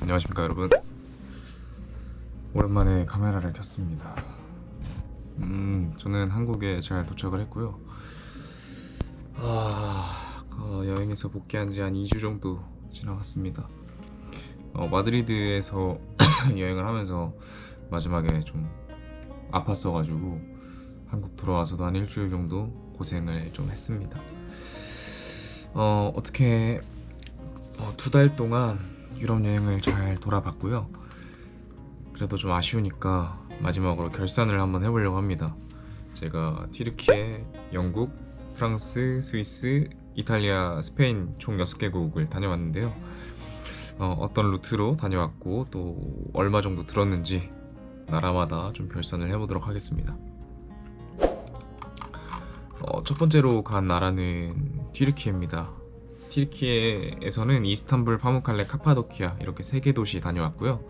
안녕하십니까 여러분. 오랜만에 카메라를 켰습니다. 저는 한국에 잘 도착을 했고요. 여행에서 복귀한 지 한 2주 정도 지나갔습니다. 마드리드에서 여행을 하면서 마지막에 좀 아팠어가지고 한국 돌아와서도 한 일주일 정도 고생을 좀 했습니다. 어떻게 2달 동안 유럽 여행을 잘 돌아봤고요. 그래도 좀 아쉬우니까 마지막으로 결산을 한번 해보려고 합니다. 제가 튀르키예, 영국, 프랑스, 스위스, 이탈리아, 스페인 총 6개국을 다녀왔는데요. 어떤 루트로 다녀왔고 또 얼마 정도 들었는지 나라마다 좀 결산을 해보도록 하겠습니다. 첫 번째로 간 나라는 튀르키예입니다. 튀르키예에서는 이스탄불, 파무칼레, 카파도키아 이렇게 3개 도시 다녀왔고요.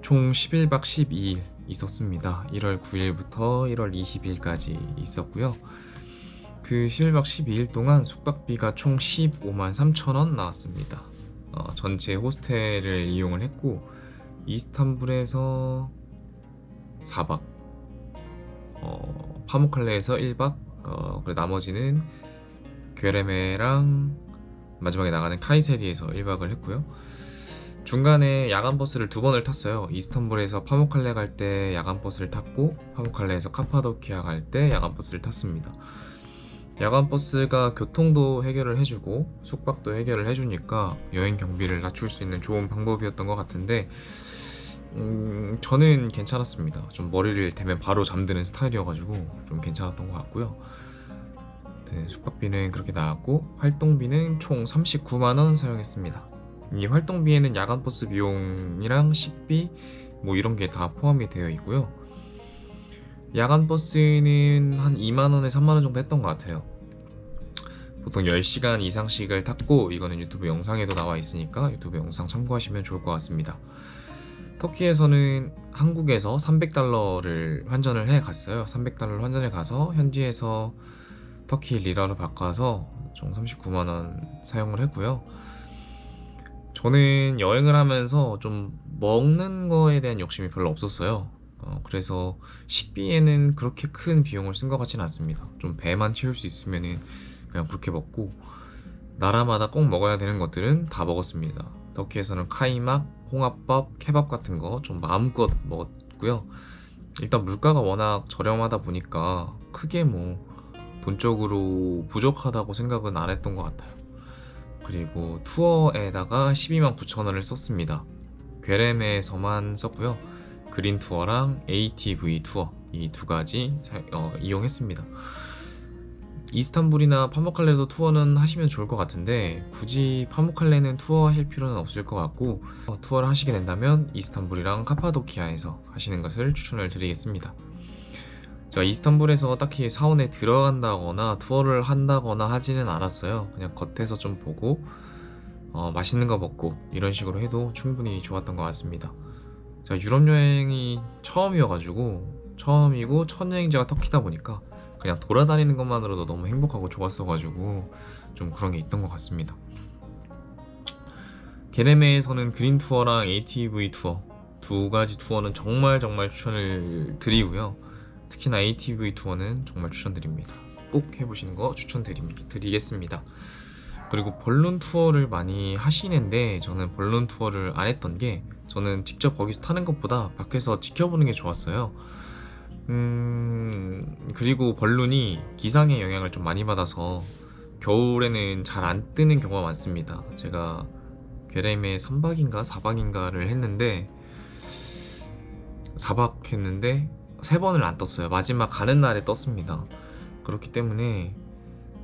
총 11박 12일 있었습니다. 1월 9일부터 1월 20일까지 있었고요. 그 11박 12일 동안 숙박비가 총 15만 3천 원 나왔습니다. 전체 호스텔을 이용을 했고 이스탄불에서 4박, 파무칼레에서 1박, 그리고 나머지는 괴레메랑 마지막에 나가는 카이세리에서 1박을 했고요. 중간에 야간 버스를 2번을 탔어요. 이스탄불에서 파무칼레 갈 때 야간 버스를 탔고 파무칼레에서 카파도키아 갈 때 야간 버스를 탔습니다. 야간 버스가 교통도 해결을 해주고 숙박도 해결을 해주니까 여행 경비를 낮출 수 있는 좋은 방법이었던 것 같은데 저는 괜찮았습니다. 좀 머리를 대면 바로 잠드는 스타일이어가지고 좀 괜찮았던 것 같고요. 네, 숙박비는 그렇게 나왔고 활동비는 총 39만 원 사용했습니다. 이 활동비에는 야간 버스 비용이랑 식비 뭐 이런 게 다 포함이 되어 있고요. 야간 버스는 한 2만 원에서 3만 원 정도 했던 것 같아요. 보통 10시간 이상씩을 탔고 이거는 유튜브 영상에도 나와 있으니까 유튜브 영상 참고하시면 좋을 것 같습니다. 터키에서는 한국에서 300달러를 환전을 해 갔어요. 300달러를 환전해 가서 현지에서 터키 리라로 바꿔서 총 39만 원 사용을 했고요. 저는 여행을 하면서 좀 먹는 거에 대한 욕심이 별로 없었어요. 그래서 식비에는 그렇게 큰 비용을 쓴 것 같지는 않습니다. 좀 배만 채울 수 있으면은 그냥 그렇게 먹고 나라마다 꼭 먹어야 되는 것들은 다 먹었습니다. 터키에서는 카이막, 홍합밥, 케밥 같은 거 좀 마음껏 먹었고요. 일단 물가가 워낙 저렴하다 보니까 크게 뭐 돈적으로 부족하다고 생각은 안 했던 것 같아요. 그리고 투어에다가 12만 9천 원을 썼습니다. 괴레메에서만 썼고요. 그린 투어랑 ATV 투어 이 2가지 이용했습니다. 이스탄불이나 파무칼레도 투어는 하시면 좋을 것 같은데 굳이 파무칼레는 투어 하실 필요는 없을 것 같고 투어를 하시게 된다면 이스탄불이랑 카파도키아에서 하시는 것을 추천을 드리겠습니다. 제가 이스탄불에서 딱히 사원에 들어간다거나 투어를 한다거나 하지는 않았어요. 그냥 겉에서 좀 보고 맛있는 거 먹고 이런 식으로 해도 충분히 좋았던 것 같습니다. 제가 유럽 여행이 처음이어가지고 처음이고 첫 여행지가 터키다 보니까 그냥 돌아다니는 것만으로도 너무 행복하고 좋았어가지고 좀 그런 게 있던 것 같습니다. 게레메에서는 그린 투어랑 ATV 투어 2가지 투어는 정말 추천을 드리고요. 특히나 ATV 투어는 정말 추천드립니다. 꼭 해보시는 거 추천드리겠습니다. 그리고 벌룬 투어를 많이 하시는데 저는 벌룬 투어를 안 했던 게 저는 직접 거기서 타는 것보다 밖에서 지켜보는 게 좋았어요. 그리고 벌룬이 기상의 영향을 좀 많이 받아서 겨울에는 잘 안 뜨는 경우가 많습니다. 제가 괴레메 3박인가 4박인가를 했는데 4박 했는데 3번을 안 떴어요. 마지막 가는 날에 떴습니다. 그렇기 때문에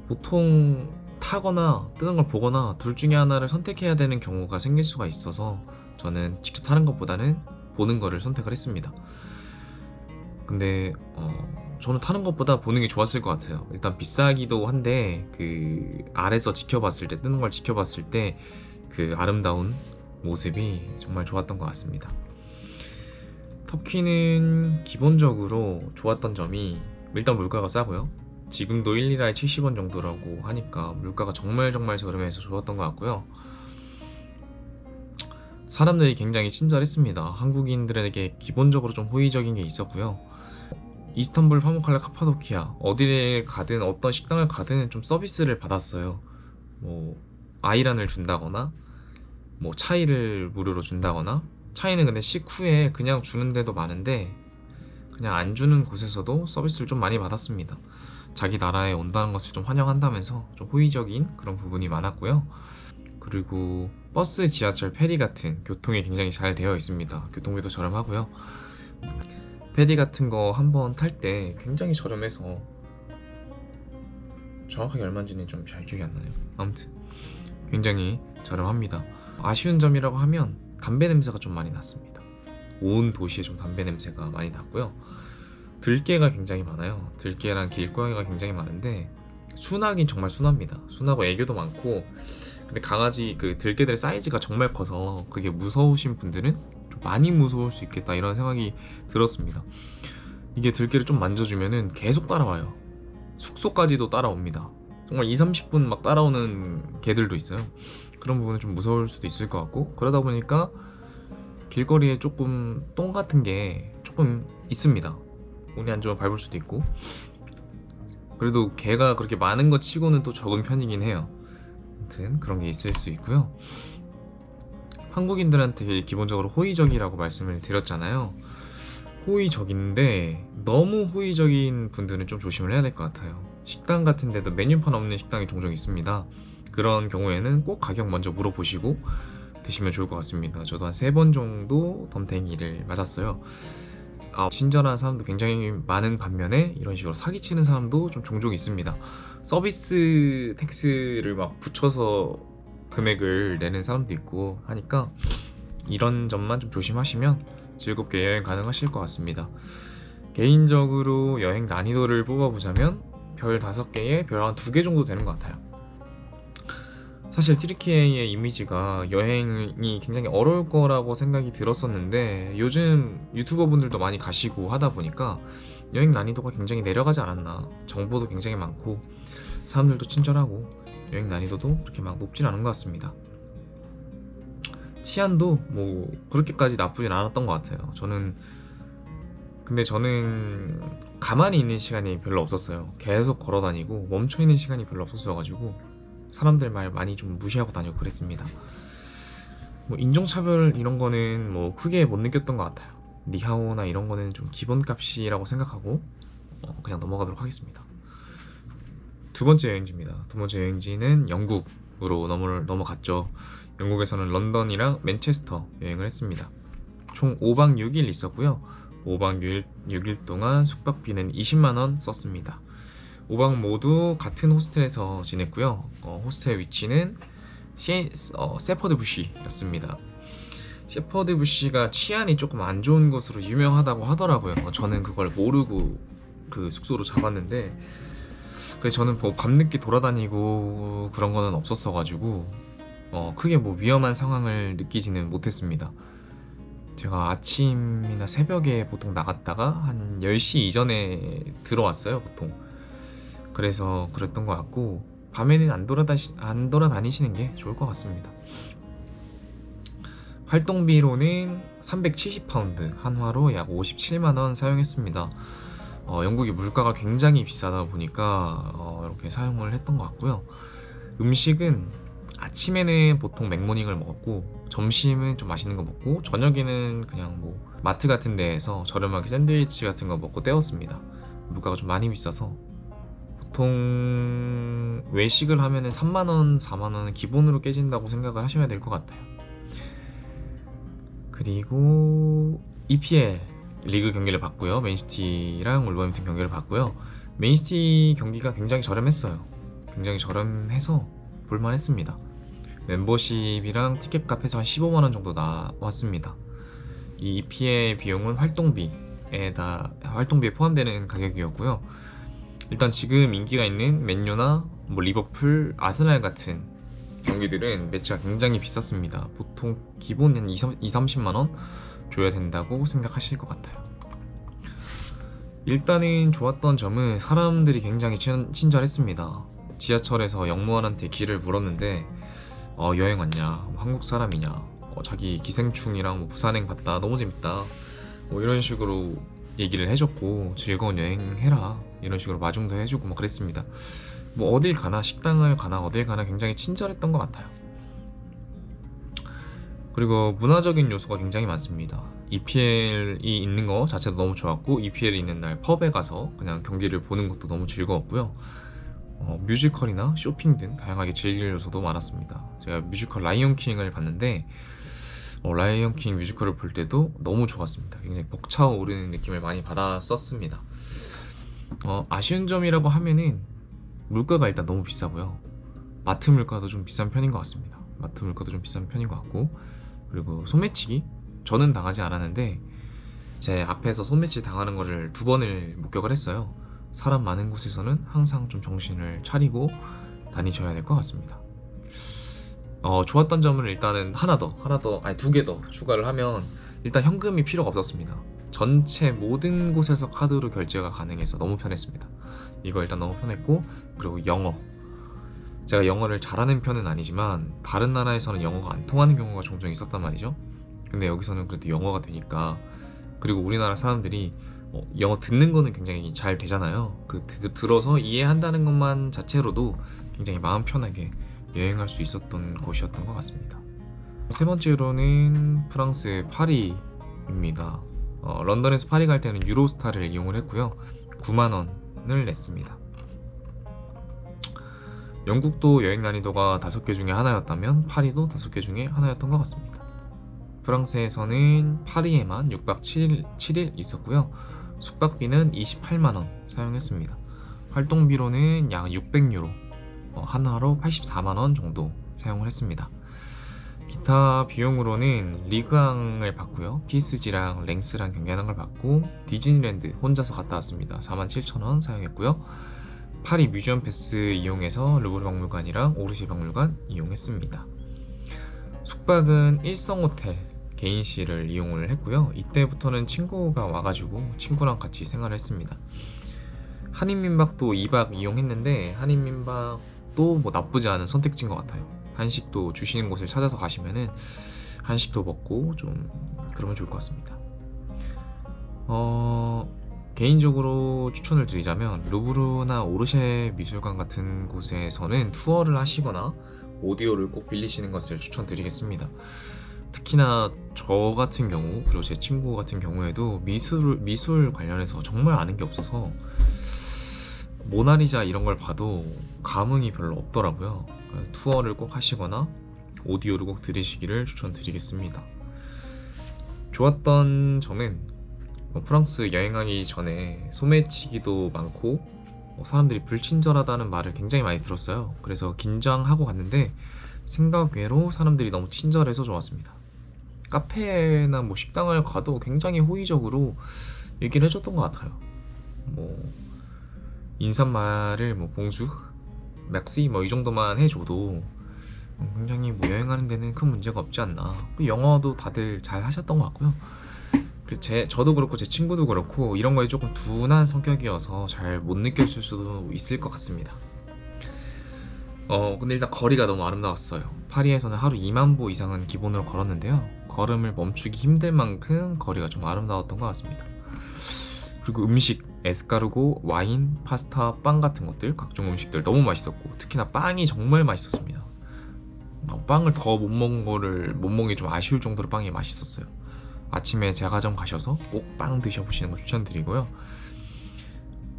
보통 타거나 뜨는 걸 보거나 둘 중에 하나를 선택해야 되는 경우가 생길 수가 있어서 저는 직접 타는 것보다는 보는 거를 선택을 했습니다. 근데 저는 타는 것보다 보는 게 좋았을 것 같아요. 일단 비싸기도 한데 그 아래서 지켜봤을 때 뜨는 걸 지켜봤을 때 그 아름다운 모습이 정말 좋았던 것 같습니다. 터키는 기본적으로 좋았던 점이 일단 물가가 싸고요. 지금도 1리라에 70원 정도라고 하니까 물가가 정말 저렴해서 좋았던 것 같고요. 사람들이 굉장히 친절했습니다. 한국인들에게 기본적으로 좀 호의적인 게 있었고요. 이스탄불, 파무칼레, 카파도키아 어디를 가든 어떤 식당을 가든 좀 서비스를 받았어요. 뭐 아이란을 준다거나 뭐 차이를 무료로 준다거나, 차이는 근데 식후에 그냥 주는 데도 많은데 그냥 안 주는 곳에서도 서비스를 좀 많이 받았습니다. 자기 나라에 온다는 것을 좀 환영한다면서 좀 호의적인 그런 부분이 많았고요. 그리고 버스, 지하철, 페리 같은 교통이 굉장히 잘 되어 있습니다. 교통비도 저렴하고요. 페리 같은 거 한번 탈 때 굉장히 저렴해서 정확하게 얼마인지는 좀 잘 기억이 안 나네요. 아무튼 굉장히 저렴합니다. 아쉬운 점이라고 하면 담배 냄새가 좀 많이 났습니다. 온 도시에 좀 담배 냄새가 많이 났고요. 들개가 굉장히 많아요. 들개랑 길고양이가 굉장히 많은데 순하긴 정말 순합니다. 순하고 애교도 많고, 근데 강아지 그 들개들 사이즈가 정말 커서 그게 무서우신 분들은 좀 많이 무서울 수 있겠다 이런 생각이 들었습니다. 이게 들개를 좀 만져주면은 계속 따라와요. 숙소까지도 따라옵니다. 정말 2-30분 막 따라오는 개들도 있어요. 그런 부분은 좀 무서울 수도 있을 것 같고, 그러다 보니까 길거리에 조금 똥 같은 게 조금 있습니다. 운이 안 좋으면 밟을 수도 있고. 그래도 개가 그렇게 많은 것 치고는 또 적은 편이긴 해요. 아무튼 그런 게 있을 수 있고요. 한국인들한테 기본적으로 호의적이라고 말씀을 드렸잖아요. 호의적인데 너무 호의적인 분들은 좀 조심을 해야 될 것 같아요. 식당 같은 데도 메뉴판 없는 식당이 종종 있습니다. 그런 경우에는 꼭 가격 먼저 물어보시고 드시면 좋을 것 같습니다. 저도 한 3번 정도 덤탱이를 맞았어요. 친절한 사람도 굉장히 많은 반면에 이런 식으로 사기치는 사람도 좀 종종 있습니다. 서비스 텍스를 막 붙여서 금액을 내는 사람도 있고 하니까 이런 점만 좀 조심하시면 즐겁게 여행 가능하실 것 같습니다. 개인적으로 여행 난이도를 뽑아보자면 별 5개에 별 한 2개 정도 되는 것 같아요. 사실 튀르키예의 이미지가 여행이 굉장히 어려울 거라고 생각이 들었었는데 요즘 유튜버 분들도 많이 가시고 하다 보니까 여행 난이도가 굉장히 내려가지 않았나. 정보도 굉장히 많고 사람들도 친절하고 여행 난이도도 그렇게 막 높진 않은 것 같습니다. 치안도 뭐 그렇게까지 나쁘진 않았던 것 같아요. 근데 저는 가만히 있는 시간이 별로 없었어요. 계속 걸어다니고 멈춰있는 시간이 별로 없었어가지고 사람들 말 많이 좀 무시하고 다니고 그랬습니다. 뭐 인종차별 이런 거는 뭐 크게 못 느꼈던 것 같아요. 니하오나 이런 거는 좀 기본값이라고 생각하고 그냥 넘어가도록 하겠습니다. 2번째 여행지입니다. 2번째 여행지는 영국으로 넘어갔죠. 영국에서는 런던이랑 맨체스터 여행을 했습니다. 총 5박 6일 있었고요. 5박 6일 동안 숙박비는 20만원 썼습니다. 5박 모두 같은 호스텔에서 지냈고요. 호스텔 위치는 세퍼드 부시였습니다. 세퍼드 부시가 치안이 조금 안 좋은 곳으로 유명하다고 하더라고요. 저는 그걸 모르고 그 숙소로 잡았는데, 그래서 저는 뭐 밤늦게 돌아다니고 그런 거는 없었어가지고 크게 뭐 위험한 상황을 느끼지는 못했습니다. 제가 아침이나 새벽에 보통 나갔다가 한 10시 이전에 들어왔어요, 보통. 그래서 그랬던 것 같고, 밤에는 안 돌아다니시는 게 좋을 것 같습니다. 활동비로는 370파운드, 한화로 약 57만원 사용했습니다. 영국이 물가가 굉장히 비싸다 보니까 이렇게 사용을 했던 것 같고요. 음식은 아침에는 보통 맥모닝을 먹었고, 점심은 좀 맛있는 거 먹고, 저녁에는 그냥 뭐 마트 같은 데에서 저렴하게 샌드위치 같은 거 먹고 때웠습니다. 물가가 좀 많이 비싸서 보통 외식을 하면은 3만원, 4만원은 기본으로 깨진다고 생각을 하셔야 될 것 같아요. 그리고 EPL 리그 경기를 봤고요. 맨시티랑 울버햄튼 경기를 봤고요. 맨시티 경기가 굉장히 저렴했어요. 굉장히 저렴해서 볼만했습니다. 멤버십이랑 티켓값 해서 한 15만원 정도 나왔습니다. 이 EPL 비용은 활동비에 포함되는 가격이었고요. 일단 지금 인기가 있는 맨유나 뭐 리버풀, 아스날 같은 경기들은 매치가 굉장히 비쌌습니다. 보통 기본 한 20-30만원 줘야 된다고 생각하실 것 같아요. 일단은 좋았던 점은 사람들이 굉장히 친절했습니다. 지하철에서 영무원한테 길을 물었는데 여행 왔냐? 한국 사람이냐? 자기 기생충이랑 뭐 부산행 갔다 너무 재밌다 뭐 이런 식으로 얘기를 해줬고 즐거운 여행 해라 이런 식으로 마중도 해주고 막 그랬습니다. 뭐 어딜 가나 식당을 가나 어딜 가나 굉장히 친절했던 것 같아요. 그리고 문화적인 요소가 굉장히 많습니다. EPL이 있는 거 자체도 너무 좋았고 EPL이 있는 날 펍에 가서 그냥 경기를 보는 것도 너무 즐거웠고요. 뮤지컬이나 쇼핑 등 다양하게 즐길 요소도 많았습니다. 제가 뮤지컬 라이온킹을 봤는데 라이온킹 뮤지컬을 볼 때도 너무 좋았습니다. 굉장히 벅차오르는 느낌을 많이 받았었습니다. 아쉬운 점이라고 하면은 물가가 일단 너무 비싸고요. 마트 물가도 좀 비싼 편인 것 같습니다. 마트 물가도 좀 비싼 편인 것 같고, 그리고 소매치기 저는 당하지 않았는데 제 앞에서 소매치기 당하는 거를 2번을 목격을 했어요. 사람 많은 곳에서는 항상 좀 정신을 차리고 다니셔야 될 것 같습니다. 좋았던 점은 일단은 아니 2개 더 추가를 하면, 일단 현금이 필요가 없었습니다. 전체 모든 곳에서 카드로 결제가 가능해서 너무 편했습니다. 이거 일단 너무 편했고, 그리고 영어. 제가 영어를 잘하는 편은 아니지만 다른 나라에서는 영어가 안 통하는 경우가 종종 있었단 말이죠. 근데 여기서는 그래도 영어가 되니까, 그리고 우리나라 사람들이 영어 듣는 거는 굉장히 잘 되잖아요. 들어서 이해한다는 것만 자체로도 굉장히 마음 편하게 여행할 수 있었던 곳이었던 것 같습니다. 세 번째로는 프랑스 파리입니다. 런던에서 파리 갈 때는 유로스타를 이용을 했고요. 9만 원을 냈습니다. 영국도 여행 난이도가 5개 중에 하나였다면 파리도 5개 중에 하나였던 것 같습니다. 프랑스에서는 파리에만 6박 7일 있었고요. 숙박비는 28만 원 사용했습니다. 활동비로는 약 600유로, 하나로 84만 원 정도 사용을 했습니다. 기타 비용으로는 리그앙을 받고요. PSG랑 랭스랑 경기하는 걸 받고, 디즈니랜드 혼자서 갔다 왔습니다. 47,000원 사용했고요. 파리 뮤지엄 패스 이용해서 루브르 박물관이랑 오르쉐 박물관 이용했습니다. 숙박은 일성 호텔 개인실을 이용을 했고요. 이때부터는 친구가 와가지고 친구랑 같이 생활을 했습니다. 한인민박도 2박 이용했는데 한인민박도 뭐 나쁘지 않은 선택지인 것 같아요. 한식도 주시는 곳을 찾아서 가시면은 한식도 먹고 좀 그러면 좋을 것 같습니다. 개인적으로 추천을 드리자면 루브르나 오르쉐 미술관 같은 곳에서는 투어를 하시거나 오디오를 꼭 빌리시는 것을 추천드리겠습니다. 특히나 저 같은 경우, 그리고 제 친구 같은 경우에도 미술 관련해서 정말 아는 게 없어서 모나리자 이런 걸 봐도 감흥이 별로 없더라고요. 투어를 꼭 하시거나 오디오를 꼭 들으시기를 추천드리겠습니다. 좋았던 점은 프랑스 여행하기 전에 소매치기도 많고 사람들이 불친절하다는 말을 굉장히 많이 들었어요. 그래서 긴장하고 갔는데 생각 외로 사람들이 너무 친절해서 좋았습니다. 카페나 뭐 식당을 가도 굉장히 호의적으로 얘기를 해줬던 것 같아요. 뭐 인사말을 뭐 봉수, 맥시 뭐 이 정도만 해줘도 굉장히 뭐 여행하는 데는 큰 문제가 없지 않나. 영어도 다들 잘 하셨던 것 같고요. 저도 그렇고 제 친구도 그렇고 이런 거에 조금 둔한 성격이어서 잘 못 느꼈을 수도 있을 것 같습니다. 근데 일단 거리가 너무 아름다웠어요. 파리에서는 하루 2만 보 이상은 기본으로 걸었는데요. 걸음을 멈추기 힘들 만큼 거리가 좀 아름다웠던 것 같습니다. 그리고 음식, 에스카르고, 와인, 파스타, 빵 같은 것들, 각종 음식들 너무 맛있었고, 특히나 빵이 정말 맛있었습니다. 빵을 더 못 먹은 게 좀 아쉬울 정도로 빵이 맛있었어요. 아침에 제과점 가셔서 꼭 빵 드셔보시는 거 추천드리고요.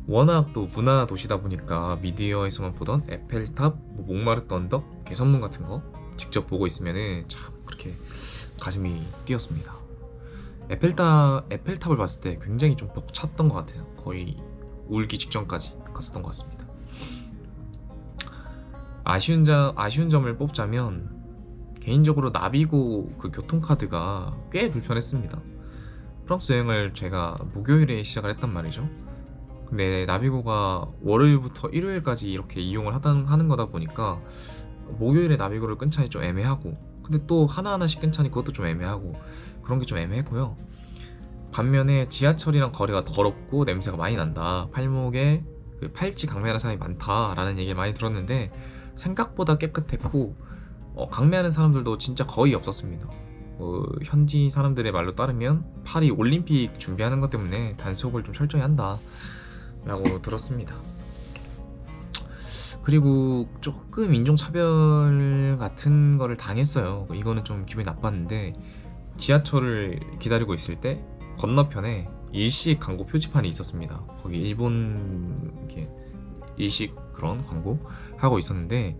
워낙 또 문화 도시다 보니까 미디어에서만 보던 에펠탑, 몽마르트 언덕, 개선문 같은 거 직접 보고 있으면은 참 그렇게 가슴이 뛰었습니다. 에펠탑을 봤을 때 굉장히 좀 벅찼던 것 같아요. 거의 울기 직전까지 갔었던 것 같습니다. 아쉬운 점을 뽑자면 개인적으로 나비고 그 교통카드가 꽤 불편했습니다. 프랑스 여행을 제가 목요일에 시작을 했단 말이죠. 근데 나비고가 월요일부터 일요일까지 이렇게 이용을 하는 거다 보니까 목요일에 나비고를 끊자니 좀 애매하고, 근데 또 하나하나씩 끊자니 그것도 좀 애매하고, 그런 게 좀 애매했고요. 반면에 지하철이랑 거리가 더럽고 냄새가 많이 난다, 팔목에 그 팔찌 강매하는 사람이 많다라는 얘기를 많이 들었는데 생각보다 깨끗했고 강매하는 사람들도 진짜 거의 없었습니다. 현지 사람들의 말로 따르면 파리 올림픽 준비하는 것 때문에 단속을 좀 철저히 한다라고 들었습니다. 그리고 조금 인종차별 같은 거를 당했어요. 이거는 좀 기분이 나빴는데, 지하철을 기다리고 있을 때 건너편에 일식 광고 표지판이 있었습니다. 거기 일본 이렇게 일식 그런 광고 하고 있었는데,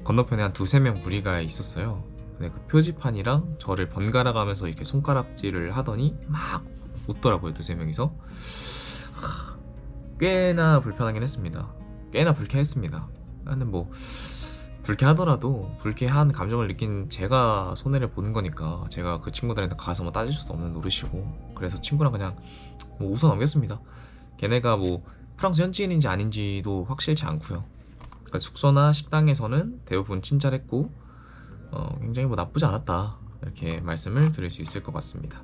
건너편에 한 두세 명 무리가 있었어요. 근데 그 표지판이랑 저를 번갈아 가면서 이렇게 손가락질을 하더니 막 웃더라고요, 두세 명이서. 꽤나 불편하긴 했습니다. 꽤나 불쾌했습니다. 근데 뭐 불쾌하더라도 불쾌한 감정을 느낀 제가 손해를 보는 거니까 제가 그 친구들한테 가서 뭐 따질 수도 없는 노릇이고, 그래서 친구랑 그냥 뭐 웃어 넘겼습니다. 걔네가 뭐 프랑스 현지인인지 아닌지도 확실치 않고요. 그러니까 숙소나 식당에서는 대부분 친절했고 굉장히 뭐 나쁘지 않았다, 이렇게 말씀을 드릴 수 있을 것 같습니다.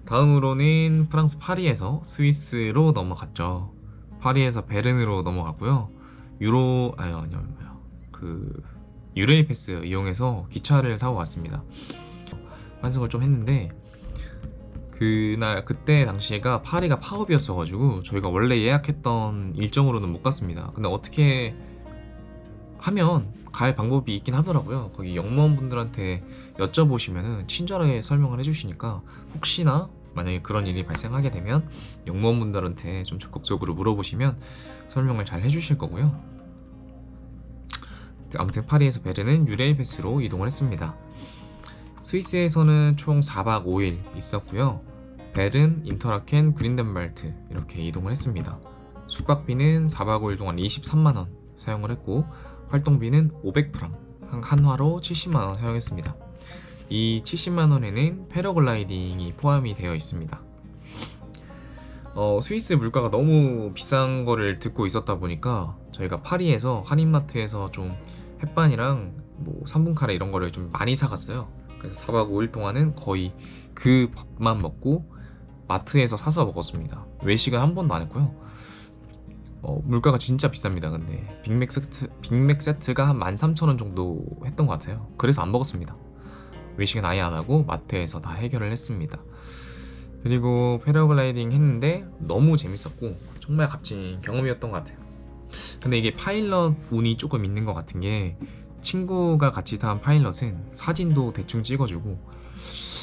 다음으로는 프랑스 파리에서 스위스로 넘어갔죠. 파리에서 베른으로 넘어갔고요. 유레일 패스 이용해서 기차를 타고 왔습니다. 환승을 좀 했는데, 그때 당시가 파리가 파업이었어가지고 저희가 원래 예약했던 일정으로는 못 갔습니다. 근데 어떻게 하면 갈 방법이 있긴 하더라고요. 거기 영무원분들한테 여쭤보시면은 친절하게 설명을 해주시니까, 혹시나 만약에 그런 일이 발생하게 되면 영무원분들한테 좀 적극적으로 물어보시면 설명을 잘 해주실 거고요. 아무튼 파리에서 베른은 유레일 패스로 이동을 했습니다. 스위스에서는 총 4박 5일 있었고요. 베른, 인터라켄, 그린덴발트 이렇게 이동을 했습니다. 숙박비는 4박 5일 동안 23만원 사용을 했고, 활동비는 500프랑, 한화로 70만원 사용했습니다. 이 70만원에는 패러글라이딩이 포함이 되어 있습니다. 스위스 물가가 너무 비싼 거를 듣고 있었다 보니까 저희가 파리에서 한인마트에서 좀 햇반이랑 뭐 3분 카레 이런 거를 좀 많이 사갔어요. 그래서 4박 5일 동안은 거의 그 밥만 먹고 마트에서 사서 먹었습니다. 외식은 한 번도 안 했고요. 물가가 진짜 비쌉니다. 근데 빅맥 세트가 한 13,000원 정도 했던 것 같아요. 그래서 안 먹었습니다. 외식은 아예 안 하고 마트에서 다 해결을 했습니다. 그리고 패러글라이딩 했는데 너무 재밌었고 정말 값진 경험이었던 것 같아요. 근데 이게 파일럿 운이 조금 있는 것 같은 게, 친구가 같이 탄 파일럿은 사진도 대충 찍어주고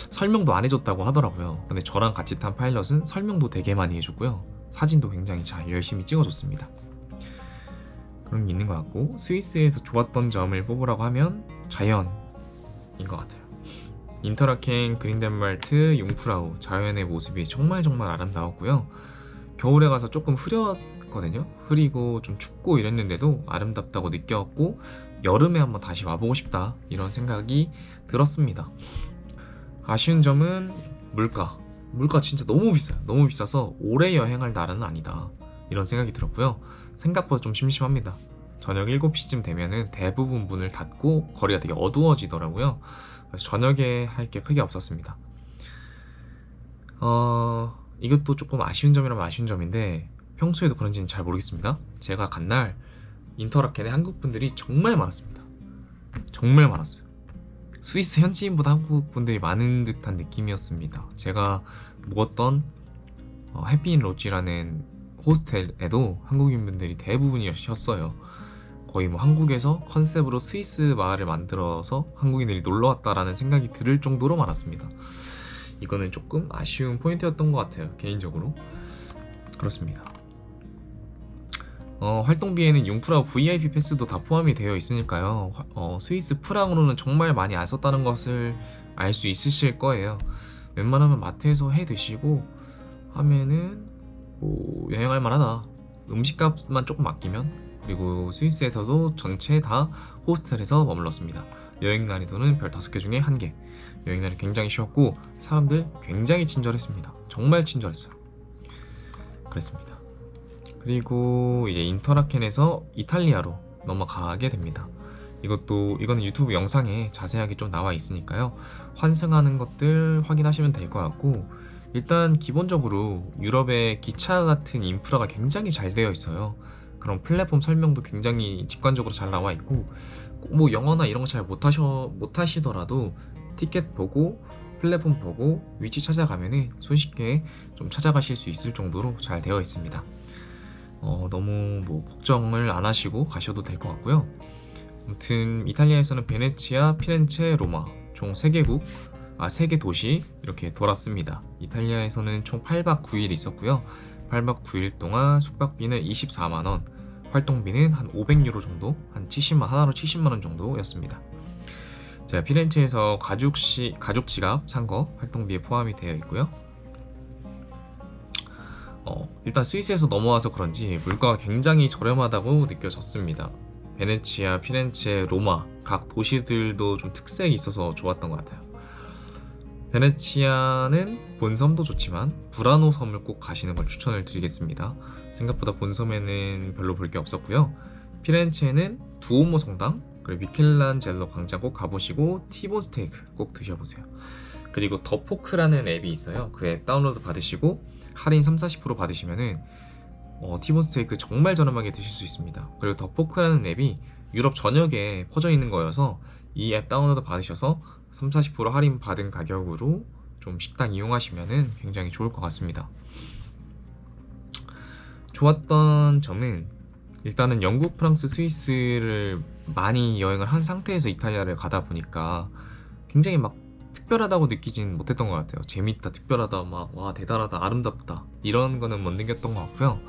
설명도 안 해줬다고 하더라고요. 근데 저랑 같이 탄 파일럿은 설명도 되게 많이 해주고요, 사진도 굉장히 잘 열심히 찍어줬습니다. 그런 게 있는 것 같고, 스위스에서 좋았던 점을 뽑으라고 하면 자연인 것 같아요. 인터라켄, 그린덴발트, 융프라우 자연의 모습이 정말 아름다웠고요. 겨울에 가서 조금 흐렸거든요. 흐리고 좀 춥고 이랬는데도 아름답다고 느꼈고, 여름에 한번 다시 와보고 싶다, 이런 생각이 들었습니다. 아쉬운 점은 물가 진짜 너무 비싸요. 너무 비싸서 오래 여행할 나라는 아니다, 이런 생각이 들었고요. 생각보다 좀 심심합니다. 저녁 7시쯤 되면은 대부분 문을 닫고 거리가 되게 어두워지더라고요. 그래서 저녁에 할 게 크게 없었습니다. 이것도 조금 아쉬운 점이라면 아쉬운 점인데, 평소에도 그런지는 잘 모르겠습니다. 제가 간 날 인터라켄에 한국 분들이 정말 많았습니다. 정말 많았어요. 스위스 현지인보다 한국 분들이 많은 듯한 느낌이었습니다. 제가 묵었던 해피인 로지라는 호스텔에도 한국인 분들이 대부분이셨어요. 거의 뭐 한국에서 컨셉으로 스위스 마을을 만들어서 한국인들이 놀러 왔다라는 생각이 들 정도로 많았습니다. 이거는 조금 아쉬운 포인트였던 것 같아요, 개인적으로. 그렇습니다. 활동비에는 융프라우 VIP 패스도 다 포함이 되어 있으니까요. 스위스 프랑으로는 정말 많이 안 썼다는 것을 알 수 있으실 거예요. 웬만하면 마트에서 해 드시고 하면은 뭐 여행할 만하다. 음식값만 조금 아끼면. 그리고 스위스에서도 전체 다 호스텔에서 머물렀습니다. 여행 난이도는 별 5개 중에 1개. 여행 날이 굉장히 쉬웠고 사람들 굉장히 친절했습니다. 정말 친절했어요. 그랬습니다. 그리고 이제 인터라켄에서 이탈리아로 넘어가게 됩니다. 이거는 유튜브 영상에 자세하게 좀 나와 있으니까요. 환승하는 것들 확인하시면 될 것 같고, 일단 기본적으로 유럽의 기차 같은 인프라가 굉장히 잘 되어 있어요. 그런 플랫폼 설명도 굉장히 직관적으로 잘 나와 있고, 꼭 뭐 영어나 이런 거 잘 못하시더라도 티켓 보고 플랫폼 보고 위치 찾아가면은 손쉽게 좀 찾아가실 수 있을 정도로 잘 되어 있습니다. 너무 뭐 걱정을 안 하시고 가셔도 될 것 같고요. 아무튼 이탈리아에서는 베네치아, 피렌체, 로마 총 3개국, 3개 도시 이렇게 돌았습니다. 이탈리아에서는 총 8박 9일 있었고요. 8박 9일 동안 숙박비는 24만원, 활동비는 한 500유로 정도, 하나로 70만원 정도였습니다. 제가 피렌체에서 가죽 지갑 산 거 활동비에 포함이 되어 있고요. 일단 스위스에서 넘어와서 그런지 물가가 굉장히 저렴하다고 느껴졌습니다. 베네치아, 피렌체, 로마 각 도시들도 좀 특색이 있어서 좋았던 것 같아요. 베네치아는 본섬도 좋지만 부라노 섬을 꼭 가시는 걸 추천을 드리겠습니다. 생각보다 본섬에는 별로 볼 게 없었고요. 피렌체는 두오모 성당, 그리고 미켈란젤로 광장 꼭 가보시고 티본 스테이크 꼭 드셔보세요. 그리고 더포크라는 앱이 있어요. 그 앱 다운로드 받으시고 할인 30-40% 받으시면은 티본 스테이크 정말 저렴하게 드실 수 있습니다. 그리고 더포크라는 앱이 유럽 전역에 퍼져 있는 거여서 이 앱 다운로드 받으셔서 30-40% 할인 받은 가격으로 좀 식당 이용하시면은 굉장히 좋을 것 같습니다. 좋았던 점은 일단은 영국, 프랑스, 스위스를 많이 여행을 한 상태에서 이탈리아를 가다 보니까 굉장히 막 특별하다고 느끼진 못했던 것 같아요. 재밌다, 특별하다, 막 와 대단하다, 아름답다 이런 거는 못 느꼈던 것 같고요.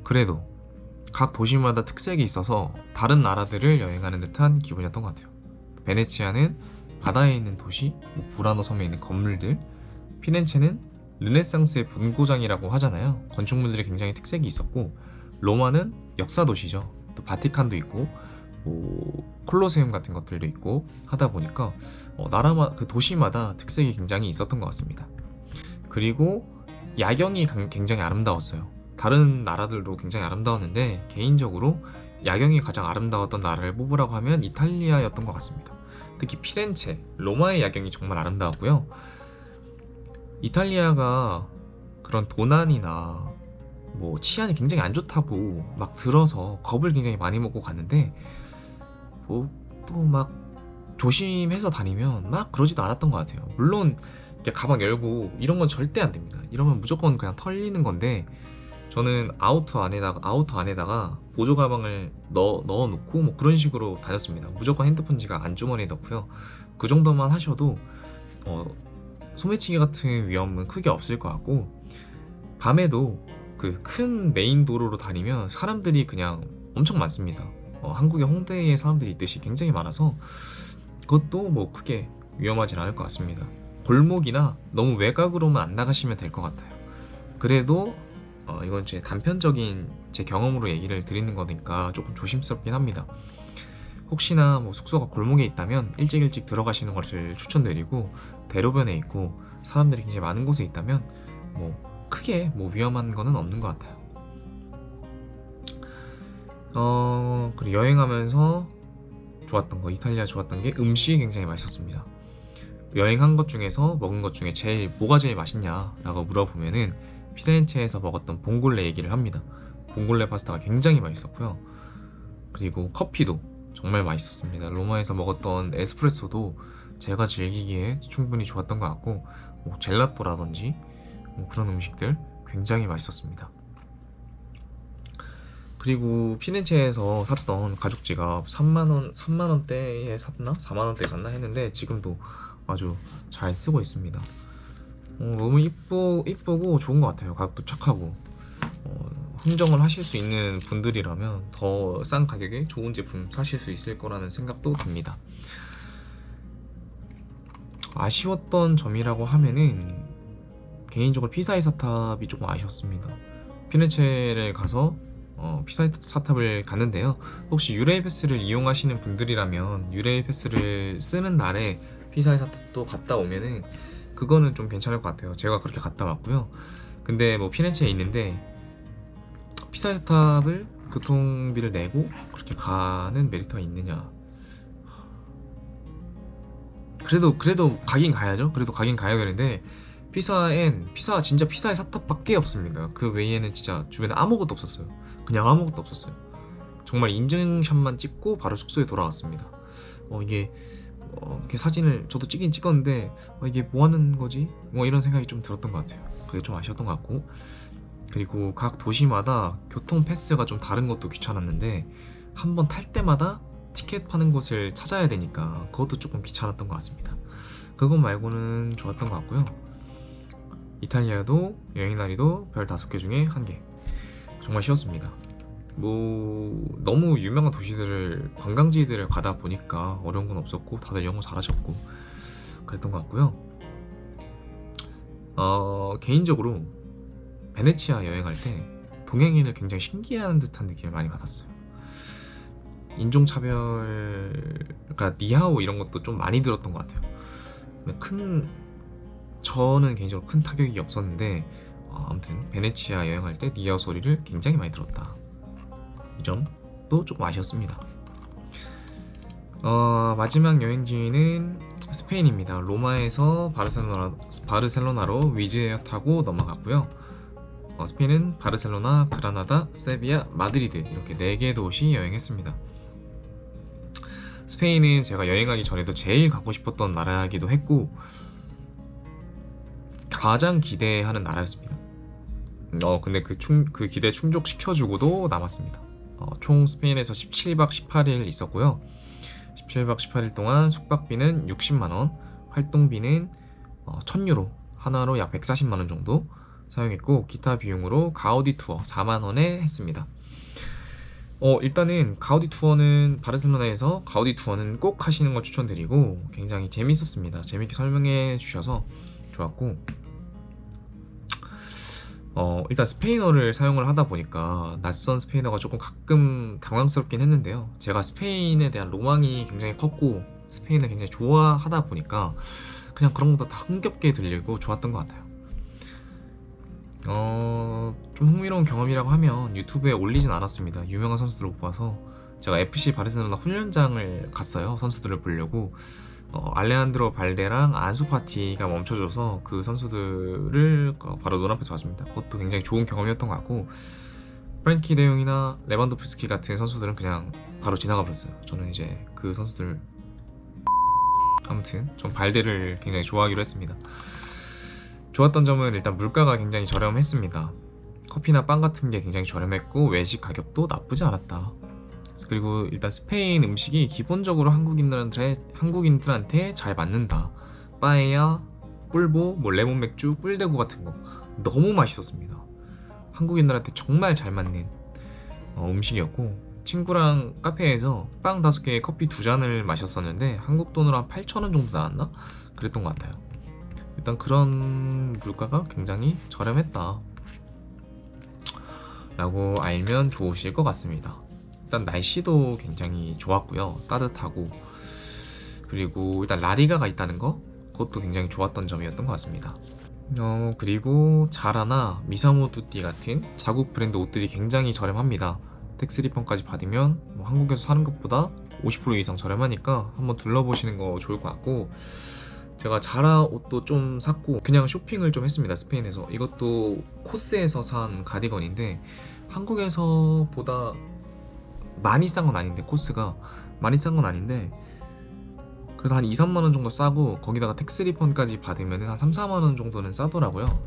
그래도 각 도시마다 특색이 있어서 다른 나라들을 여행하는 듯한 기분이었던 것 같아요. 베네치아는 바다에 있는 도시, 부라노 섬에 있는 건물들, 피렌체는 르네상스의 본고장이라고 하잖아요. 건축물들이 굉장히 특색이 있었고, 로마는 역사 도시죠. 또 바티칸도 있고 콜로세움 같은 것들도 있고 하다 보니까 그 도시마다 특색이 굉장히 있었던 것 같습니다. 그리고 야경이 굉장히 아름다웠어요. 다른 나라들도 굉장히 아름다웠는데 개인적으로 야경이 가장 아름다웠던 나라를 뽑으라고 하면 이탈리아였던 것 같습니다. 특히 피렌체, 로마의 야경이 정말 아름다웠고요. 이탈리아가 그런 도난이나 뭐 치안이 굉장히 안 좋다고 막 들어서 겁을 굉장히 많이 먹고 갔는데 뭐 또 막 조심해서 다니면 막 그러지도 않았던 것 같아요. 물론 이렇게 가방 열고 이런 건 절대 안 됩니다. 이러면 무조건 그냥 털리는 건데 저는 아우터 안에다가 보조 가방을 넣어놓고 뭐 그런 식으로 다녔습니다. 무조건 핸드폰지가 안주머니에 넣고요. 그 정도만 하셔도 소매치기 같은 위험은 크게 없을 것 같고, 밤에도 그 큰 메인 도로로 다니면 사람들이 그냥 엄청 많습니다. 한국의 홍대에 사람들이 있듯이 굉장히 많아서 그것도 뭐 크게 위험하진 않을 것 같습니다. 골목이나 너무 외곽으로만 안 나가시면 될 것 같아요. 그래도 이건 제 단편적인 제 경험으로 얘기를 드리는 거니까 조금 조심스럽긴 합니다. 혹시나 뭐 숙소가 골목에 있다면 일찍 들어가시는 것을 추천드리고, 대로변에 있고 사람들이 굉장히 많은 곳에 있다면 뭐 크게 뭐 위험한 거는 없는 것 같아요. 그리고 여행하면서 이탈리아 좋았던 게 음식이 굉장히 맛있었습니다. 여행한 것 중에서 먹은 것 중에 뭐가 제일 맛있냐라고 물어보면은 피렌체에서 먹었던 봉골레 얘기를 합니다. 봉골레 파스타가 굉장히 맛있었고요. 그리고 커피도 정말 맛있었습니다. 로마에서 먹었던 에스프레소도 제가 즐기기에 충분히 좋았던 것 같고, 뭐 젤라또라든지 뭐 그런 음식들 굉장히 맛있었습니다. 그리고 피렌체에서 샀던 가죽 지갑 3만원대에 샀나? 4만원대에 샀나 했는데 지금도 아주 잘 쓰고 있습니다. 너무 이쁘고 좋은 것 같아요. 가격도 착하고. 흥정을 하실 수 있는 분들이라면 더 싼 가격에 좋은 제품 사실 수 있을 거라는 생각도 듭니다. 아쉬웠던 점이라고 하면은 개인적으로 피사의 사탑이 조금 아쉬웠습니다. 피렌체를 가서 피사의 사탑을 갔는데요. 혹시 유레일 패스를 이용하시는 분들이라면 유레일 패스를 쓰는 날에 피사의 사탑도 갔다 오면은 그거는 좀 괜찮을 것 같아요. 제가 그렇게 갔다 왔고요. 근데 뭐 피렌체에 있는데 피사의 사탑을 교통비를 내고 그렇게 가는 메리트가 있느냐? 그래도 가긴 가야죠. 그래도 가긴 가야 되는데 진짜 피사의 사탑밖에 없습니다. 그 외에는 진짜 주변에 아무것도 없었어요. 그냥 아무것도 없었어요. 정말 인증샷만 찍고 바로 숙소에 돌아왔습니다. 이게 이렇게 사진을 저도 찍긴 찍었는데 이게 뭐 하는 거지? 뭐 이런 생각이 좀 들었던 것 같아요. 그게 좀 아쉬웠던 것 같고, 그리고 각 도시마다 교통 패스가 좀 다른 것도 귀찮았는데 한 번 탈 때마다 티켓 파는 곳을 찾아야 되니까 그것도 조금 귀찮았던 것 같습니다. 그것 말고는 좋았던 것 같고요. 이탈리아도 여행 난이도 별 5개 중에 1개. 정말 쉬웠습니다. 뭐 너무 유명한 도시들을, 관광지들을 가다 보니까 어려운 건 없었고 다들 영어 잘하셨고 그랬던 것 같고요. 개인적으로 베네치아 여행할 때 동양인을 굉장히 신기해하는 듯한 느낌을 많이 받았어요. 인종차별, 그러니까 니하오 이런 것도 좀 많이 들었던 것 같아요. 근데 저는 개인적으로 큰 타격이 없었는데 아무튼 베네치아 여행할 때 니하오 소리를 굉장히 많이 들었다. 이 점도 조금 아쉬웠습니다. 마지막 여행지는 스페인입니다. 로마에서 바르셀로나로 위즈에어 타고 넘어갔고요. 스페인은 바르셀로나, 그라나다, 세비야, 마드리드 이렇게 4개 도시 여행했습니다. 스페인은 제가 여행하기 전에도 제일 가고 싶었던 나라이기도 했고 가장 기대하는 나라였습니다. 근데 그 기대 충족시켜주고도 남았습니다. 총 스페인에서 17박 18일 있었고요. 17박 18일 동안 숙박비는 60만원, 활동비는 1000유로, 하나로 약 140만원 정도 사용했고, 기타 비용으로 가우디 투어 4만원에 했습니다. 일단은 가우디 투어는, 바르셀로나에서 가우디 투어는 꼭 하시는 걸 추천드리고 굉장히 재밌었습니다. 재밌게 설명해 주셔서 좋았고, 일단 스페인어를 사용을 하다 보니까 낯선 스페인어가 조금 가끔 당황스럽긴 했는데요. 제가 스페인에 대한 로망이 굉장히 컸고 스페인을 굉장히 좋아하다 보니까 그냥 그런 것도 다 흥겹게 들리고 좋았던 것 같아요. 좀 흥미로운 경험이라고 하면 유튜브에 올리진 않았습니다. 유명한 선수들을 못 봐서. 제가 FC 바르셀로나 훈련장을 갔어요. 선수들을 보려고. 알레한드로 발데랑 안수 파티가 멈춰줘서 그 선수들을 바로 눈앞에서 봤습니다. 그것도 굉장히 좋은 경험이었던 것 같고, 프랭키 데용이나 레반도프스키 같은 선수들은 그냥 바로 지나가 버렸어요. 저는 이제 그 선수들, 아무튼 전 발데를 굉장히 좋아하기로 했습니다. 좋았던 점은 일단 물가가 굉장히 저렴했습니다. 커피나 빵 같은 게 굉장히 저렴했고 외식 가격도 나쁘지 않았다. 그리고 일단 스페인 음식이 기본적으로 한국인들한테 잘 맞는다. 빠에야, 꿀보, 뭐 레몬 맥주, 꿀대구 같은 거 너무 맛있었습니다. 한국인들한테 정말 잘 맞는 음식이었고, 친구랑 카페에서 빵 5개에 커피 2잔을 마셨었는데 한국 돈으로 한 8,000원 정도 나왔나? 그랬던 것 같아요. 일단 그런 물가가 굉장히 저렴했다 라고 알면 좋으실 것 같습니다. 일단 날씨도 굉장히 좋았고요. 따뜻하고, 그리고 일단 라리가가 있다는 거, 그것도 굉장히 좋았던 점이었던 것 같습니다. 그리고 자라나 미사모 두띠 같은 자국 브랜드 옷들이 굉장히 저렴합니다. 텍스 리펀까지 받으면 뭐 한국에서 사는 것보다 50% 이상 저렴하니까 한번 둘러보시는 거 좋을 것 같고, 제가 자라 옷도 좀 샀고 그냥 쇼핑을 좀 했습니다. 스페인에서. 이것도 코스에서 산 가디건인데 한국에서 보다 많이 싼 건 아닌데, 코스가 많이 싼 건 아닌데 그래도 한 2, 3만원 정도 싸고 거기다가 텍스 리펀까지 받으면 한 3, 4만원 정도는 싸더라고요.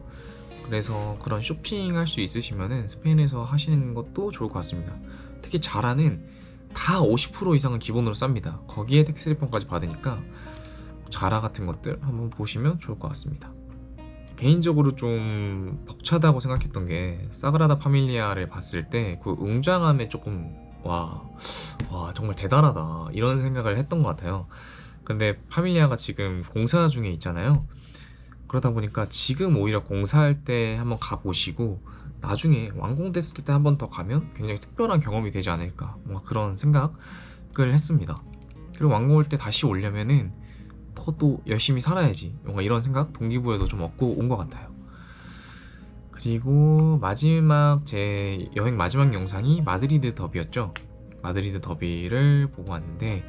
그래서 그런 쇼핑 할 수 있으시면 스페인에서 하시는 것도 좋을 것 같습니다. 특히 자라는 다 50% 이상은 기본으로 쌉니다. 거기에 텍스 리펀까지 받으니까 자라 같은 것들 한번 보시면 좋을 것 같습니다. 개인적으로 좀 벅차다고 생각했던 게, 사그라다 파밀리아를 봤을 때 그 웅장함에 조금 와 정말 대단하다 이런 생각을 했던 것 같아요. 근데 파밀리아가 지금 공사 중에 있잖아요. 그러다 보니까 지금 오히려 공사할 때 한번 가보시고 나중에 완공됐을 때 한번 더 가면 굉장히 특별한 경험이 되지 않을까, 뭔가 그런 생각을 했습니다. 그리고 완공할 때 다시 오려면은 더 열심히 살아야지, 뭔가 이런 생각, 동기부여도 좀 얻고 온 것 같아요. 그리고 제 여행 마지막 영상이 마드리드 더비였죠. 마드리드 더비를 보고 왔는데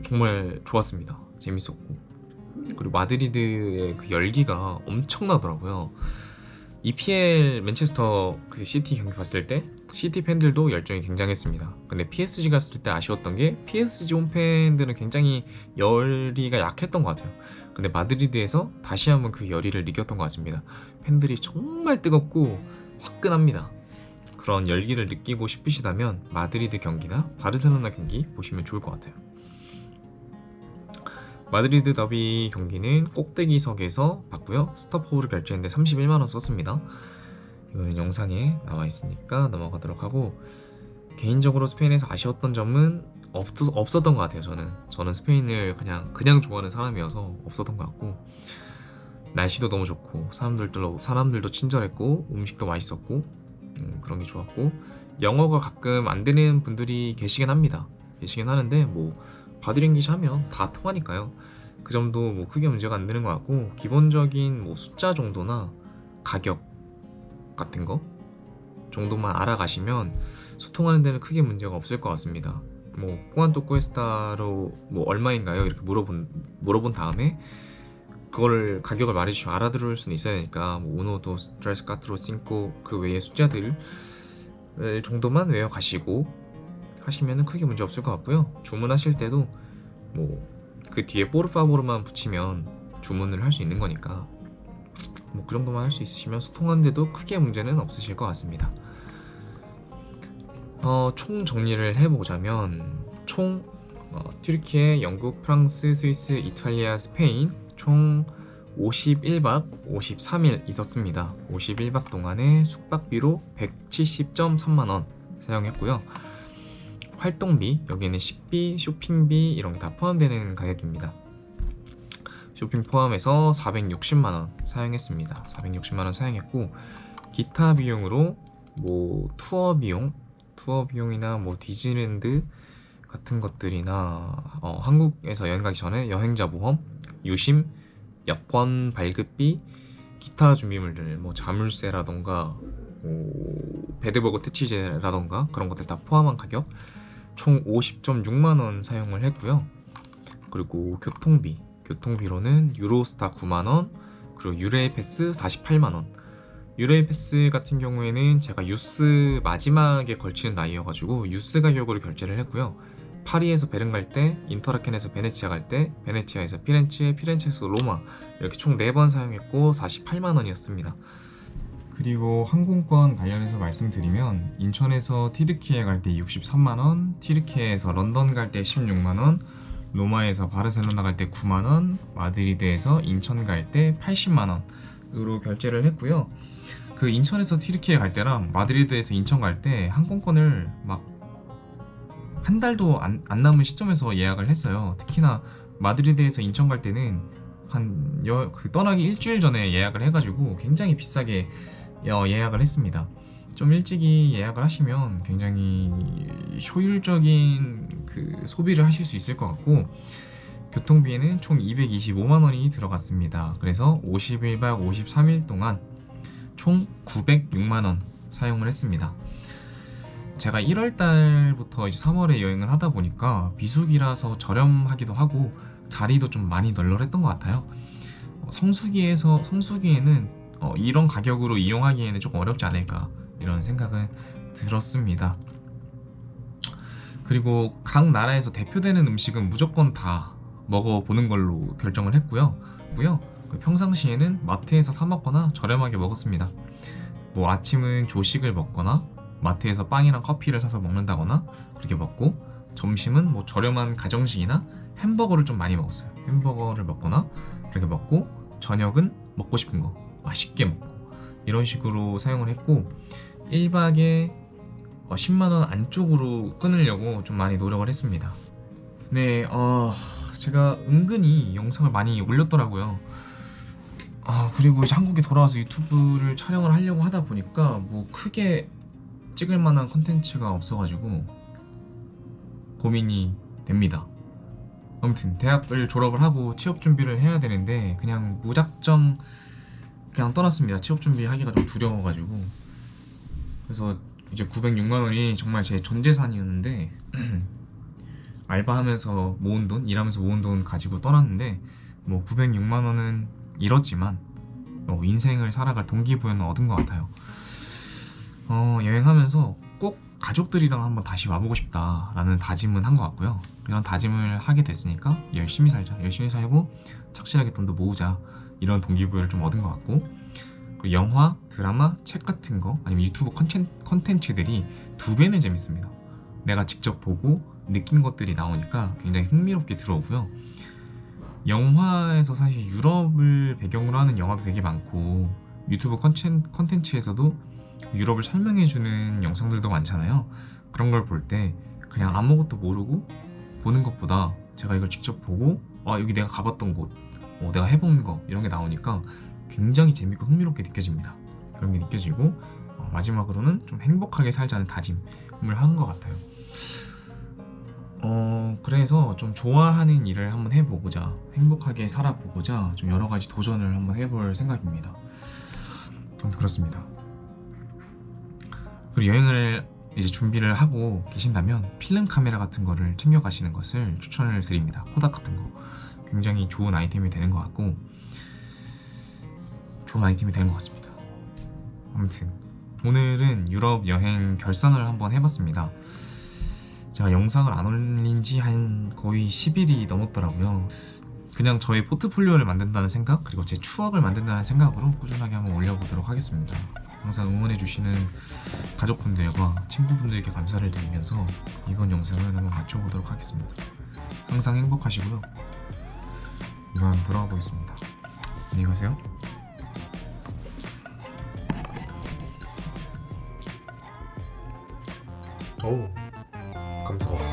정말 좋았습니다. 재밌었고, 그리고 마드리드의 그 열기가 엄청나더라고요. EPL 맨체스터 그 시티 경기 봤을 때 시티 팬들도 열정이 굉장했습니다. 근데 PSG 갔을 때 아쉬웠던 게 PSG 홈 팬들은 굉장히 열의가 약했던 것 같아요. 근데 마드리드에서 다시 한번 그 열의를 느꼈던 것 같습니다. 팬들이 정말 뜨겁고 화끈합니다. 그런 열기를 느끼고 싶으시다면 마드리드 경기나 바르셀로나 경기 보시면 좋을 것 같아요. 마드리드 더비 경기는 꼭대기석에서 봤고요. 스톱홀을 결제했는데 31만원 썼습니다. 이거는 영상에 나와 있으니까 넘어가도록 하고, 개인적으로 스페인에서 아쉬웠던 점은 없었던 것 같아요. 저는 스페인을 그냥 좋아하는 사람이어서 없었던 것 같고, 날씨도 너무 좋고 사람들도 친절했고 음식도 맛있었고, 그런 게 좋았고, 영어가 가끔 안 되는 분들이 계시긴 하는데 뭐 바디랭귀지 하면 다 통하니까요. 그 점도 뭐 크게 문제가 안 되는 것 같고, 기본적인 뭐 숫자 정도나 가격 같은 거 정도만 알아가시면 소통하는 데는 크게 문제가 없을 것 같습니다. 뭐 꾸안토 꾸에스타로 뭐 얼마인가요? 이렇게 물어본 다음에 그걸 가격을 말해주시면 알아들을 수는 있어야 되니까, 뭐 우노 도스 트레스 까트로 싱코 그 외의 숫자들 정도만 외워가시고 하시면은 크게 문제 없을 것 같고요. 주문하실 때도 뭐 그 뒤에 포르파보르만 붙이면 주문을 할 수 있는 거니까 뭐 그 정도만 할 수 있으시면 소통하는데도 크게 문제는 없으실 것 같습니다. 총 정리를 해보자면 튀르키예, 영국, 프랑스, 스위스, 이탈리아, 스페인 총 51박 53일 있었습니다. 51박 동안에 숙박비로 170.3만원 사용했고요. 활동비, 여기는 식비, 쇼핑비 이런 게 다 포함되는 가격입니다. 쇼핑 포함해서 460만원 사용했습니다. 460만원 사용했고, 기타 비용으로 뭐 투어 비용이나 뭐 디즈니랜드 같은 것들이나 한국에서 여행 가기 전에 여행자 보험, 유심, 여권 발급비, 기타 준비물들, 뭐 자물쇠라던가 뭐 베드버그 퇴치제라던가 그런 것들 다 포함한 가격 총 50.6만원 사용을 했고요. 그리고 교통비로는 유로스타 9만원, 그리고 유레일 패스 48만원. 유레일 패스 같은 경우에는 제가 유스 마지막에 걸치는 나이여가지고 유스 가격으로 결제를 했고요. 파리에서 베른 갈 때, 인터라켄에서 베네치아 갈 때, 베네치아에서 피렌체, 피렌체에서 로마 이렇게 총 4번 사용했고 48만원이었습니다. 그리고 항공권 관련해서 말씀드리면, 인천에서 튀르키예 갈 때 63만원, 튀르키예에서 런던 갈 때 16만원, 로마에서 바르셀로나 갈 때 9만원, 마드리드에서 인천 갈 때 80만원으로 결제를 했고요. 그 인천에서 튀르키예 갈 때랑 마드리드에서 인천 갈 때 항공권을 막 한 달도 안 남은 시점에서 예약을 했어요. 특히나 마드리드에서 인천 갈 때는 떠나기 일주일 전에 예약을 해가지고 굉장히 비싸게 예약을 했습니다. 좀 일찍이 예약을 하시면 굉장히 효율적인 그 소비를 하실 수 있을 것 같고, 교통비에는 총 225만원이 들어갔습니다. 그래서 51박 53일 동안 총 906만원 사용을 했습니다. 제가 1월달부터 이제 3월에 여행을 하다 보니까 비수기라서 저렴하기도 하고 자리도 좀 많이 널널했던 것 같아요. 성수기에는 이런 가격으로 이용하기에는 조금 어렵지 않을까 이런 생각은 들었습니다. 그리고 각 나라에서 대표되는 음식은 무조건 다 먹어보는 걸로 결정을 했고요. 평상시에는 마트에서 사 먹거나 저렴하게 먹었습니다. 뭐 아침은 조식을 먹거나 마트에서 빵이랑 커피를 사서 먹는다거나 그렇게 먹고, 점심은 뭐 저렴한 가정식이나 햄버거를 좀 많이 먹었어요. 햄버거를 먹거나 그렇게 먹고, 저녁은 먹고 싶은 거 맛있게 먹고 이런 식으로 사용을 했고, 1박에 10만원 안쪽으로 끊으려고 좀 많이 노력을 했습니다. 네, 제가 은근히 영상을 많이 올렸더라고요. 그리고 이제 한국에 돌아와서 유튜브를 촬영을 하려고 하다 보니까 뭐 크게 찍을 만한 컨텐츠가 없어가지고 고민이 됩니다. 아무튼 대학을 졸업을 하고 취업 준비를 해야 되는데 그냥 무작정 그냥 떠났습니다. 취업 준비하기가 좀 두려워가지고. 그래서 이제 906만원이 정말 제 전 재산이었는데 알바하면서 일하면서 모은 돈 가지고 떠났는데, 뭐 906만원은 잃었지만 인생을 살아갈 동기부여는 얻은 것 같아요. 여행하면서 꼭 가족들이랑 한번 다시 와보고 싶다라는 다짐은 한 것 같고요. 이런 다짐을 하게 됐으니까 열심히 살자, 열심히 살고 착실하게 돈도 모으자, 이런 동기부여를 좀 얻은 것 같고, 그 영화, 드라마, 책 같은 거 아니면 유튜브 컨텐츠들이 2배는 재밌습니다. 내가 직접 보고 느낀 것들이 나오니까 굉장히 흥미롭게 들어오고요. 영화에서 사실 유럽을 배경으로 하는 영화도 되게 많고, 유튜브 컨텐츠에서도 유럽을 설명해주는 영상들도 많잖아요. 그런 걸 볼 때 그냥 아무것도 모르고 보는 것보다 제가 이걸 직접 보고 여기 내가 가봤던 곳, 내가 해본 거, 이런 게 나오니까 굉장히 재밌고 흥미롭게 느껴집니다. 그런 게 느껴지고, 마지막으로는 좀 행복하게 살자는 다짐을 한 것 같아요. 그래서 좀 좋아하는 일을 한번 해보고자, 행복하게 살아보고자 좀 여러 가지 도전을 한번 해볼 생각입니다. 좀 그렇습니다. 그리고 여행을 이제 준비를 하고 계신다면 필름 카메라 같은 거를 챙겨가시는 것을 추천을 드립니다. 코닥 같은 거 굉장히 좋은 아이템이 되는 것 같고, 좋은 아이템이 되는 것 같습니다. 아무튼 오늘은 유럽 여행 결산을 한번 해봤습니다. 제가 영상을 안 올린 지 한 거의 10일이 넘었더라고요. 그냥 저의 포트폴리오를 만든다는 생각, 그리고 제 추억을 만든다는 생각으로 꾸준하게 한번 올려보도록 하겠습니다. 항상 응원해주시는 가족분들과 친구분들께 감사를 드리면서 이번 영상을 한번 마쳐보도록 하겠습니다. 항상 행복하시고요. 이만 돌아가 보겠습니다. 안녕히 가세요. 어우, 감사합니다.